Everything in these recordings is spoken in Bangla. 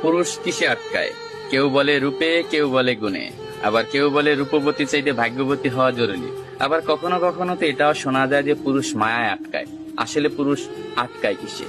পুরুষ কিসে আটকায়? কেউ বলে রূপে, কেউ বলে গুণে, আবার কেউ বলে রূপবতী চাইতে ভাগ্যবতী হওয়া জরুরি। আবার কখনো কখনো তো এটাও শোনা যায় যে পুরুষ মায়ায় আটকায়। আসলে পুরুষ আটকায় কিসে?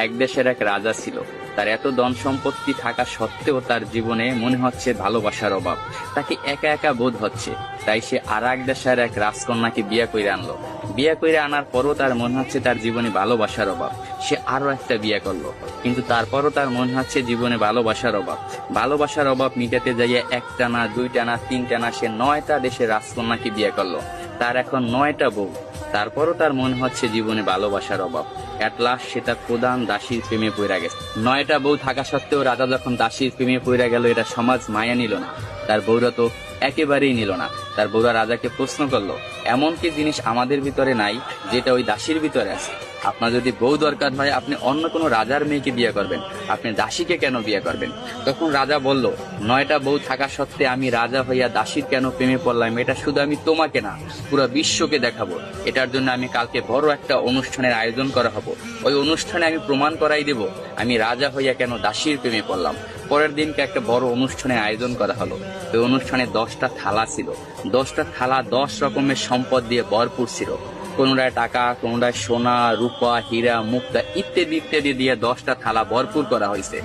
এক দেশের এক রাজা ছিল। তার এত ধন সম্পত্তি থাকা সত্ত্বেও তার জীবনে মনে হচ্ছে ভালোবাসার অভাব। তাকে একা একা বোধ হচ্ছে। তাই সে আর এক দেশের এক রাজকন্যাকে বিয়ে করে আনলো। বিয়ে করে আনার পরও তার মনে হচ্ছে তার জীবনে ভালোবাসার অভাব। সে আরো একটা বিয়ে করলো, কিন্তু তারপরও তার মনে হচ্ছে জীবনে ভালোবাসার অভাব। ভালোবাসার অভাব মিটাতে যাইয়া একটা না, দুইটা না, তিনটা না, সে 9টা দেশের রাজকন্যাকে বিয়ে করলো। তার এখন 9টা বউ। তারপরও তার মনে হচ্ছে জীবনে ভালোবাসার অভাব। এট লাস্ট সে তার প্রধান দাসীর প্রেমে পড়ে গেছে। 9টা বউ থাকা সত্ত্বেও রাজা যখন দাসীর প্রেমে পড়ে গেল, এটা সমাজ মায়া নিল না। তার বউরা তো একেবারেই নিল না। তার বউরা রাজাকে প্রশ্ন করলো, এমন কি জিনিস আমাদের ভিতরে নাই যেটা ওই দাসীর ভিতরে আছে? আপনার যদি বউ দরকার হয়, আপনি অন্য কোনো রাজার মেয়েকে বিয়ে করবেন, আপনি দাসীকে কেন বিয়ে করবেন? তখন রাজা বলল, 9টা বউ থাকা সত্ত্বে আমি রাজা হইয়া দাসীর কেন প্রেমে পড়লাম, এটা শুধু আমি তোমাকে না, পুরো বিশ্বকে দেখাবো। এটার জন্য আমি কালকে বড় একটা অনুষ্ঠানের আয়োজন করা হবো। ওই অনুষ্ঠানে আমি প্রমাণ করাই দেব আমি রাজা হইয়া কেন দাসীর প্রেমে পড়লাম। পরের দিনকে একটা বড় অনুষ্ঠানের আয়োজন করা হলো। ওই অনুষ্ঠানে 10টা থালা ছিল। 10টা থালা 10 রকমের সম্পদ দিয়ে ভরপুর ছিল। কোনোটায় টাকা, কোনোটায় সোনা, রূপা, হীরা, মুক্তা ইত্যাদি ইত্যাদি দিয়ে 10টা থালা ভরপুর করা হয়েছে।